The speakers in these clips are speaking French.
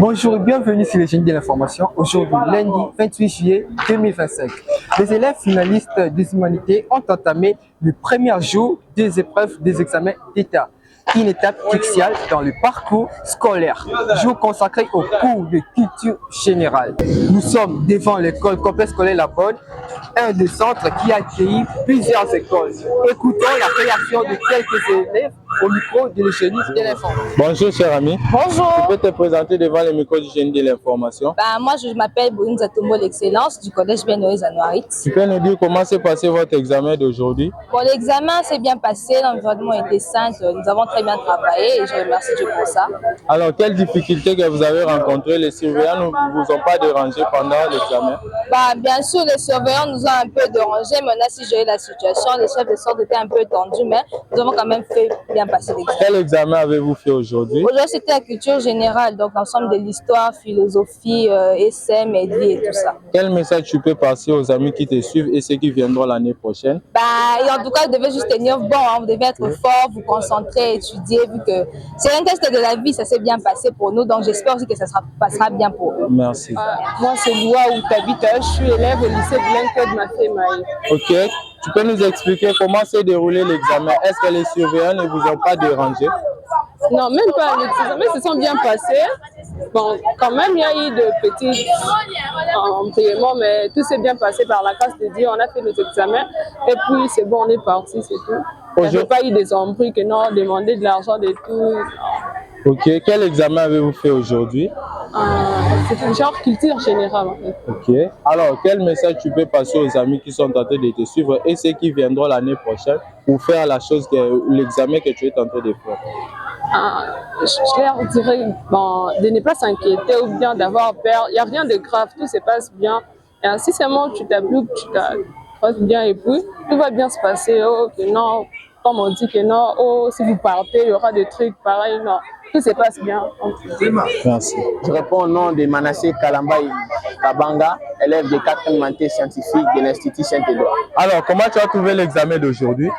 Bonjour et bienvenue sur le Génie de l'information. Aujourd'hui, lundi 28 juillet 2025. Les élèves finalistes des humanités ont entamé le premier jour des épreuves des examens d'État. Une étape cruciale dans le parcours scolaire, jour consacré au cours de culture générale. Nous sommes devant l'école complexe scolaire La Bonne, un des centres qui accueille plusieurs écoles. Écoutons la réaction de quelques élèves au micro de le Génie de l'information. Bonjour cher ami. Bonjour. Tu peux te présenter devant le micro du Génie de l'information. Moi, je m'appelle Boune Zatombo l'Excellence du collège Benoît Zanouarit. Tu peux nous dire comment s'est passé votre examen d'aujourd'hui? Bon, l'examen s'est bien passé, l'environnement était sain, nous avons très bien travaillé et je remercie Dieu pour ça. Alors, quelles difficultés que vous avez rencontrées? Les surveillants ne vous ont pas dérangé pendant l'examen? Bien sûr, les surveillants nous ont un peu dérangé, mais on a su gérer la situation. Les chefs de sorte étaient un peu tendus, mais nous avons quand même fait bien passer l'examen. Quel examen avez-vous fait aujourd'hui? Aujourd'hui, c'était la culture générale, donc l'ensemble de l'histoire, philosophie, SM, EDI et tout ça. Quel message tu peux passer aux amis qui te suivent et ceux qui viendront l'année prochaine? Et en tout cas, vous devez juste tenir bon, vous devez être fort, vous concentrer, étudier, vu que c'est un test de la vie, ça s'est bien passé pour nous, donc j'espère aussi que ça passera bien pour eux. Merci. Moi, c'est Loua Outabita, je suis élève au lycée de l'Inque de Mafémaï. Ok, tu peux nous expliquer comment s'est déroulé l'examen? Est-ce que les surveillants ne vous ont pas dérangé? Non, même pas. Les examens se sont bien passés. Bon, quand même, il y a eu de petits embrouillements, mais tout s'est bien passé par la grâce de Dieu. On a fait nos examens et puis c'est bon, on est parti, c'est tout. Il n'y a pas eu des embrouilles que non, demander de l'argent, de tout. Ok, quel examen avez-vous fait aujourd'hui? C'est une genre culture générale en fait. Ok. Alors, quel message tu peux passer aux amis qui sont en train de te suivre et ceux qui viendront l'année prochaine pour faire l'examen que tu es en train de faire? Je leur dirais de ne pas s'inquiéter ou bien d'avoir peur. Il n'y a rien de grave, tout se passe bien. Et si seulement tu t'appliques, tu t'appliques bien et puis tout va bien se passer. Oh, que non, comme on dit que non, oh, si vous partez, il y aura des trucs pareils. Non, tout se passe bien. Merci. Je réponds au nom de Manassé Kalambaï Kabanga, élève de 4e humanité scientifique de l'Institut Saint-Édouard. Alors, comment tu as trouvé l'examen d'aujourd'hui?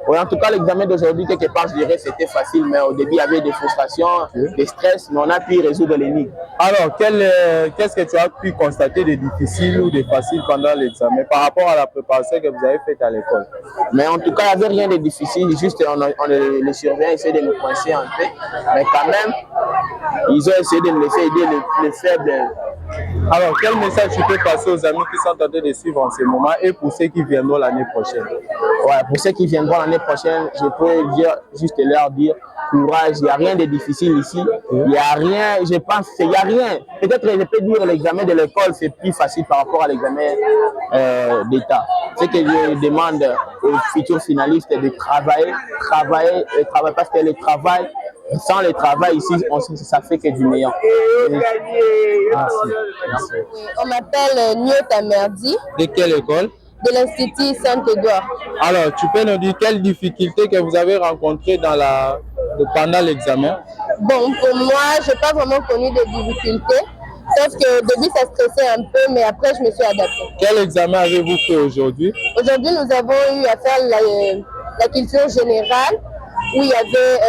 Oui, en tout cas, l'examen d'aujourd'hui, quelque part, je dirais, c'était facile, mais au début, il y avait des frustrations, des stress, mais on a pu résoudre l'énigme. Alors, qu'est-ce que tu as pu constater de difficile ou de facile pendant l'examen par rapport à la préparation que vous avez faite à l'école? Mais en tout cas, il n'y avait rien de difficile, juste les surveillants essayaient de nous coincer un peu, mais quand même, ils ont essayé de nous laisser aider les faibles. Alors, quel message tu peux passer aux amis qui sont en train de suivre en ce moment et pour ceux qui viendront l'année prochaine? Ouais, pour ceux qui viendront l'année prochaine, je peux juste leur dire courage, il n'y a rien de difficile ici, il n'y a rien, je pense qu'il n'y a rien. Peut-être je peux dire l'examen de l'école c'est plus facile par rapport à l'examen d'État. Ce que je demande aux futurs finalistes de travailler parce que le travail, sans le travail ici, ça fait que du meilleur. Merci. On m'appelle Nyota Merdi. De quelle école? De l'Institut Saint-Édouard. Alors, tu peux nous dire quelles difficultés que vous avez rencontrées pendant l'examen? Bon, pour moi, je n'ai pas vraiment connu de difficultés. Sauf qu'au début, ça stressait un peu, mais après, je me suis adaptée. Quel examen avez-vous fait aujourd'hui? Aujourd'hui, nous avons eu à faire la culture générale, où il y avait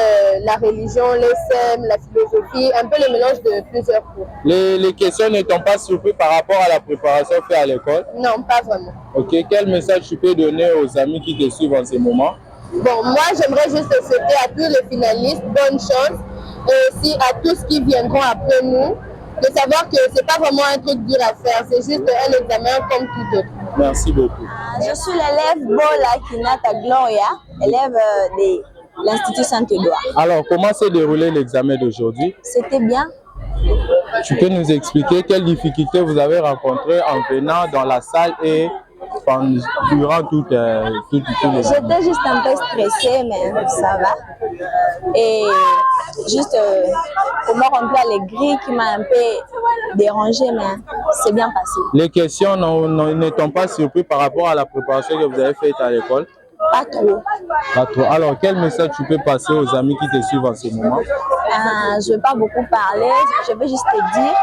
la religion, l'ESM, la philosophie, un peu le mélange de plusieurs cours. Les questions ne t'ont pas surpris par rapport à la préparation faite à l'école? Non, pas vraiment. Ok, quel message tu peux donner aux amis qui te suivent en ce moment? Bon, moi, j'aimerais juste souhaiter à tous les finalistes bonne chance et aussi à tous ceux qui viendront après nous, de savoir que ce n'est pas vraiment un truc dur à faire, c'est juste un examen comme tout autre. Merci beaucoup. Je suis l'élève Bola Kinata Gloria, élève de l'Institut Saint-Édouard. Alors, comment s'est déroulé l'examen d'aujourd'hui? C'était bien. Tu peux nous expliquer quelles difficultés vous avez rencontrées en venant dans la salle et durant tout l'examen? J'étais juste un peu stressée, mais ça va. Et juste comment remplir les grilles qui m'a un peu dérangée, mais c'est bien passé. Les questions ne t'ont pas surpris par rapport à la préparation que vous avez faite à l'école? Pas trop. Pas trop. Alors, quel message tu peux passer aux amis qui te suivent en ce moment? Je ne vais pas beaucoup parler, je vais juste te dire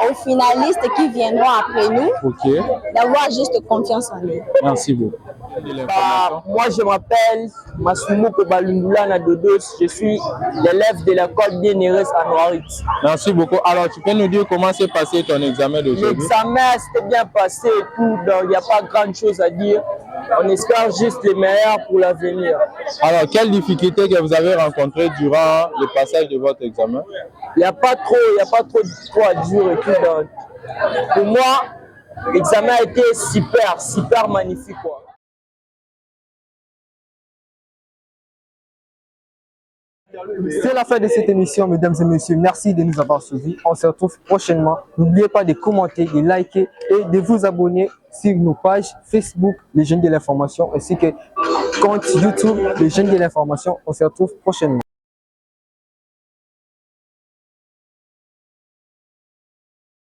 aux finalistes qui viendront après nous d'avoir juste confiance en eux. Merci beaucoup. de l'information. Moi, je m'appelle Masumo Kobalundula Nadodos. Je suis l'élève de l'école Bien-Neres à Noirit. Merci beaucoup. Alors, tu peux nous dire comment s'est passé ton examen d'aujourd'hui? L'examen s'était bien passé et tout, donc il n'y a pas grand chose à dire. On espère juste le meilleur pour l'avenir. Alors, quelles difficultés que vous avez rencontrées durant le passage de votre examen? Il n'y a pas trop à dire et tout. Donc, pour moi, l'examen a été super magnifique, quoi. C'est la fin de cette émission, mesdames et messieurs. Merci de nous avoir suivis. On se retrouve prochainement. N'oubliez pas de commenter, de liker et de vous abonner sur nos pages Facebook, les jeunes de l'information, ainsi que compte YouTube, les jeunes de l'information. On se retrouve prochainement.